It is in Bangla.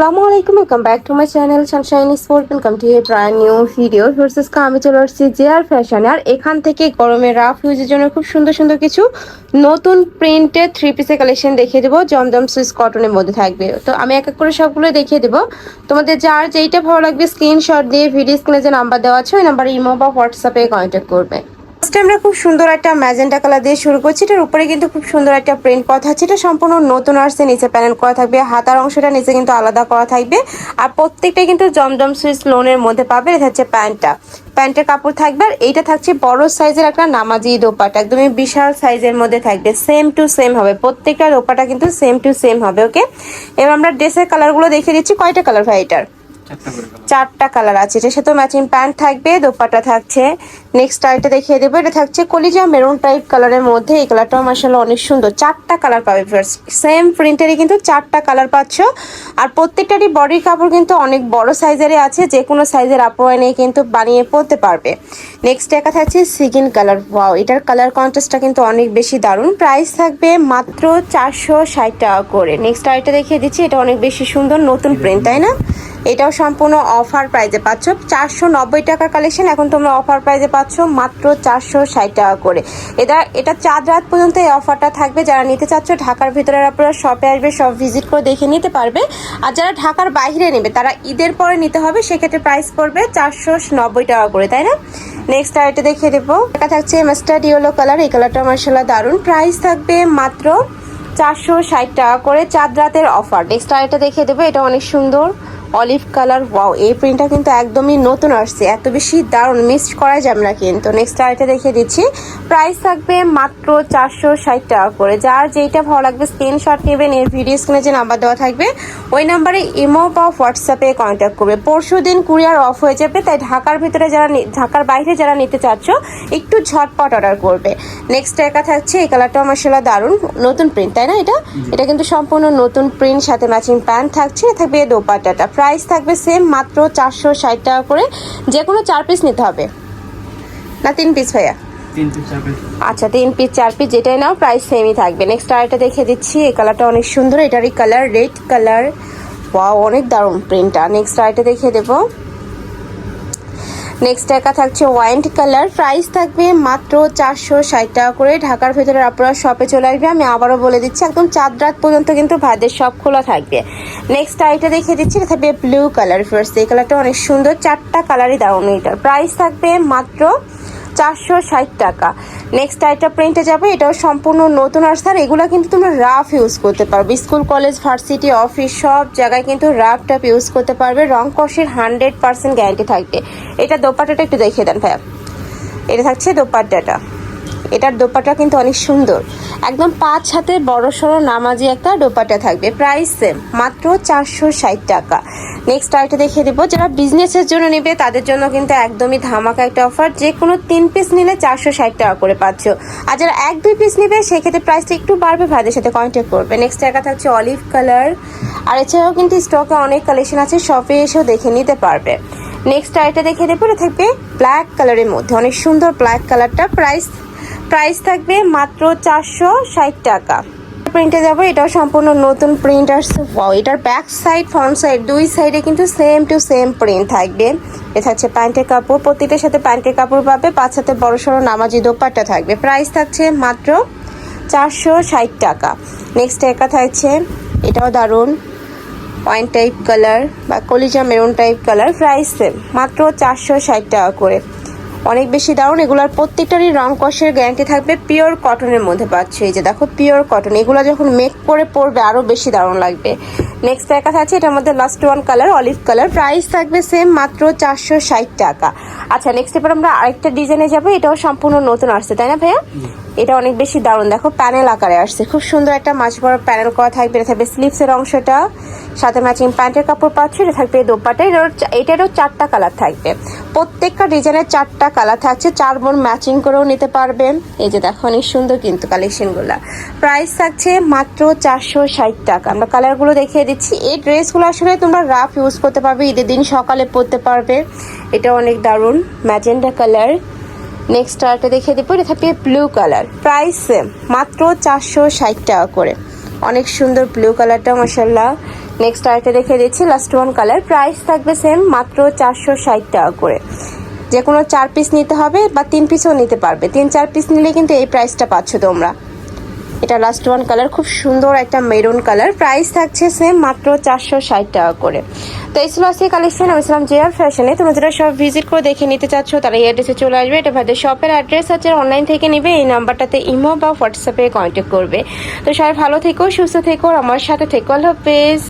আসসালামু আলাইকুম, welcome back to my channel Sunshine sport. Welcome to A brand new video versus আমি চলে আসছি জেআর ফ্যাশন। আর এখান থেকে গরমের রাফ ইউজের জন্য খুব সুন্দর সুন্দর কিছু নতুন প্রিন্টের থ্রি পিসের কালেকশন দেখিয়ে দেবো, জমজম সুইস কটনের মধ্যে থাকবে। তো আমি এক এক করে সবগুলো দেখিয়ে দেবো। তোমাদের যার যেইটা ভালো লাগবে স্ক্রিনশট দিয়ে ভিডিও স্ক্রিনে যে নাম্বার দেওয়া আছে ওই নাম্বারে ইমো বা হোয়াটসঅ্যাপে কন্ট্যাক্ট করবে। ফার্স্টে আমরা খুব সুন্দর একটা ম্যাজেন্টা কালার দিয়ে শুরু করছি। এটার উপরে কিন্তু খুব সুন্দর একটা প্রিন্ট করা থাকছে। এটা সম্পূর্ণ নতুন আসছে, নিচে প্যানেল করা থাকবে, হাতার অংশটা নিচে কিন্তু আলাদা করা থাকবে। আর প্রত্যেকটা কিন্তু জমজম সুইস লোনের মধ্যে পাবে। এটা হচ্ছে প্যান্টের কাপড় থাকবে। আর এইটা থাকছে বড় সাইজের একটা নামাজি দোপাট্টা, একদমই বিশাল সাইজের মধ্যে থাকবে, সেম টু সেম হবে, প্রত্যেকটা দোপাট্টা কিন্তু সেম টু সেম হবে। ওকে, এবার আমরা ড্রেসের কালারগুলো দেখিয়ে দিচ্ছি। কয়টা কালার ভাই এটার? চারটা কালার আছে। এটার সাথে ম্যাচিং প্যান্ট থাকবে, দোপাট্টা থাকছে। নেক্সট আইটা দেখিয়ে দেবো। এটা থাকছে কলিজা মেরুন টাইপ কালারের মধ্যে। এই কালারটাও মাশাআল্লাহ অনেক সুন্দর। চারটা কালার পাবে, সেম প্রিন্টেরই কিন্তু চারটা কালার পাচ্ছ। আর প্রত্যেকটারই বডির কাপড় কিন্তু অনেক বড় সাইজেরই আছে, যে কোনো সাইজের আপুরা নিয়ে কিন্তু বানিয়ে পরতে পারবে। নেক্সট একা থাকছে সিগিন কালার। ওয়াও, এটার কালার কন্ট্রাস্টটা কিন্তু অনেক বেশি দারুণ। প্রাইস থাকবে মাত্র 460 টাকা করে। নেক্সট আইটা দেখিয়ে দিচ্ছি। এটা অনেক বেশি সুন্দর, নতুন প্রিন্ট, তাই না? এটাও সম্পূর্ণ অফার প্রাইজে পাচ্ছ। 490 টাকার কালেকশন এখন তোমরা অফার প্রাইজে পাচ্ছ মাত্র 460 টাকা করে। এটা চাঁদ রাত পর্যন্ত এই অফারটা থাকবে। যারা নিতে চাচ্ছ ঢাকার ভিতরে আপনারা শপে আসবে, সব ভিজিট করে দেখে নিতে পারবে। আর যারা ঢাকার বাইরে নেবে তারা ঈদের পরে নিতে হবে, সেক্ষেত্রে প্রাইস পড়বে 490 টাকা করে, তাই না? নেক্সট আরেকটা দেখিয়ে দেবো। এটা থাকছে মাস্টার্ড ইয়েলো কালার। এই কালারটা মাশাআল্লাহ দারুণ। প্রাইস থাকবে মাত্র 460 টাকা করে, চাঁদ রাতের অফার। নেক্সট আরেকটা দেখিয়ে দেবো। এটা অনেক সুন্দর অলিভ কালার। ওয়াও, এই প্রিন্টটা কিন্তু একদমই নতুন আসছে, এত বেশি দারুণ, মিস করা যাবে না কিন্তু। নেক্সট আইটা দেখিয়ে দিচ্ছি। প্রাইস থাকবে মাত্র 460 টাকা করে। যার যেইটা ভালো লাগবে স্ক্রিনশট নেবেন, এর ভিডিও স্ক্রিনে যে নাম্বার দেওয়া থাকবে ওই নাম্বারে ইমো বা হোয়াটসঅ্যাপে কন্ট্যাক্ট করবে। পরশু দিন কুরিয়ার অফ হয়ে যাবে, তাই ঢাকার ভিতরে ঢাকার বাইরে যারা নিতে চাচ্ছ একটু ঝটপট অর্ডার করবে। নেক্সট একা থাকছে এই কালারটাও মাশাআল্লাহ দারুণ, নতুন প্রিন্ট, তাই না? এটা কিন্তু সম্পূর্ণ নতুন প্রিন্ট, সাথে ম্যাচিং প্যান্ট থাকছে, থাকবে দোপাট্টাটা। প্রাইস থাকবে সেম মাত্র 460 টাকা করে। যে কোনো 4 পিস নিতে হবে না 3 পিস ভাইয়া? 3 পিস 4 পিস। আচ্ছা, 3 পিস 4 পিস যেটাই নাও প্রাইস সেমই থাকবে। নেক্সট আরেকটা দেখিয়ে দিচ্ছি। এই কালারটা অনেক সুন্দর, এটারই কালার রেড কালার। ওয়াও, অনেক দারুণ প্রিন্টটা। নেক্সট আরেকটা দেখিয়ে দেবো। নেক্সট একা থাকছে ওয়াইন কালার। প্রাইস থাকবে মাত্র 460 টাকা করে। ঢাকার ভেতরে আপনারা শপে চলে আসবে। আমি আবারও বলে দিচ্ছি, একদম চাঁদ রাত পর্যন্ত কিন্তু ভাইদের শপ খোলা থাকবে। নেক্সট আইটা দেখিয়ে দিচ্ছি। এটা থাকবে ব্লু কালার। ফার্স্ট এই কালারটা অনেক সুন্দর, চারটা কালারই দারুণ। এটার প্রাইস থাকবে মাত্র 460 টাকা। নেক্সট আইটা প্রিন্টে যাবে। এটাও সম্পূর্ণ নতুন আসছে। আর এগুলো কিন্তু তোমরা রাফ ইউজ করতে পারবে, স্কুল কলেজ ভার্সিটি অফিস সব জায়গায় কিন্তু রাফ টাপ ইউজ করতে পারবে। রং কষের 100% গ্যারান্টি থাকবে। এটা দোপাট্টাটা একটু দেখিয়ে দেন ভাইয়া। এটা থাকছে দোপাট্টাটা। এটার দোপাট্টা কিন্তু অনেক সুন্দর, একদম 5 হাতে বড় সড়ো নামাজি একটা দোপাট্টা থাকবে। প্রাইস সেম মাত্র 460 টাকা। নেক্সট আইটা দেখিয়ে দেবো। যারা বিজনেসের জন্য নেবে তাদের জন্য কিন্তু একদমই ধামাকা একটা অফার। যে কোনো 3 পিস নিলে 460 টাকা করে পাচ্ছ। আর যারা 1-2 পিস নেবে সেক্ষেত্রে প্রাইসটা একটু বাড়বে, ভাইদের সাথে কন্ট্যাক্ট করবে। নেক্সট একা থাকছে অলিভ কালার। আর এছাড়াও কিন্তু স্টকে অনেক কালেকশন আছে, শপে এসেও দেখে নিতে পারবে। নেক্সট আইটা দেখিয়ে দেবো। এটা থাকবে ব্ল্যাক কালারের মধ্যে, অনেক সুন্দর ব্ল্যাক কালারটা। প্রাইস থাকবে মাত্র 460 টাকা। প্রিন্টে যাবো। এটাও সম্পূর্ণ নতুন প্রিন্ট আসছে। ওয়াও, এটার ব্যাক সাইড ফ্রন্ট সাইড দুই সাইডে কিন্তু সেম টু সেম প্রিন্ট থাকবে। এটা হচ্ছে প্যান্টের কাপড়, প্রত্যেকটার সাথে প্যান্টের কাপড় পাবে। 5 হাতে বড় সড়ো নামাজি দোপাট্টা থাকবে। প্রাইস থাকছে মাত্র 460 টাকা। নেক্সট একা থাকছে, এটাও দারুণ, ওয়াইন টাইপ কালার বা কলিজা maroon type colour. Price same মাত্র 460 টাকা করে। অনেক বেশি দারুণ। এগুলোর প্রত্যেকটারই রং কষের গ্যারান্টি থাকবে। পিওর কটনের মধ্যে পাচ্ছ। এই যে দেখো পিওর কটন, এগুলো যখন মেক করে পরবে আরো বেশি দারুণ লাগবে। নেক্সট একা থাকছে এটার মধ্যে last one colour olive colour. Price থাকবে সেম মাত্র 460 টাকা। আচ্ছা, নেক্সট এবার আমরা আরেকটা ডিজাইনে যাবো। এটাও সম্পূর্ণ নতুন আসছে, তাই না ভাইয়া? এটা অনেক বেশি দারুণ, দেখো প্যানেল আকারে আসছে, খুব সুন্দর একটা মাছ বড় প্যানেল করা থাকবে। এটা থাকবে স্লিভসের অংশটা, সাথে ম্যাচিং প্যান্টের কাপড় পাচ্ছ। এটা থাকবে দোপাট্টা। এটারও 4টা কালার থাকবে। প্রত্যেকটা ডিজাইনের 4টা কালার থাকছে, 4 বোন ম্যাচিং করেও নিতে পারবেন। এই যে দেখো অনেক সুন্দর কিন্তু কালেকশনগুলো। প্রাইস থাকছে মাত্র 460 টাকা। আমরা কালারগুলো দেখিয়ে দিচ্ছি। এই ড্রেসগুলো আসলে তোমরা রাফ ইউজ করতে পারবে, ঈদের দিন সকালে পরতে পারবে। এটা অনেক দারুণ ম্যাজেন্ডা কালার। নেক্সট আরেকটা দেখিয়ে দেবো। এটা থাকবে ব্লু কালার। প্রাইস সেম মাত্র 460 টাকা করে। অনেক সুন্দর ব্লু কালারটা মাশাআল্লাহ। নেক্সট আরেকটা দেখে দিচ্ছি, লাস্ট ওয়ান কালার। প্রাইস থাকবে সেম, মাত্র 460 টাকা করে। যে কোনো 4 পিস নিতে হবে বা 3 পিসও নিতে পারবে। 3-4 পিস নিলে কিন্তু এই প্রাইসটা পাচ্ছ তোমরা। এটা লাস্ট ওয়ান কালার, খুব সুন্দর একটা মেরুন কালার। প্রাইস থাকছে সেম, মাত্র 460 টাকা করে। তো এই ছিল আজকে কালেকশন। আমি ছিলাম জেআর ফ্যাশনে। তোমরা যারা সব ভিজিট করে দেখে নিতে চাচ্ছ তারা এই অ্যাড্রেসে চলে আসবে। এটা ভাইদের শপের অ্যাড্রেস আছে, অনলাইন থেকে নিবে। এই নাম্বারটাতে ইমো বা হোয়াটসঅ্যাপে কন্ট্যাক্ট করবে। তো সবাই ভালো থেকো, সুস্থ থেকো, আমার সাথে থেকো। আল্লাহ হাফেজ।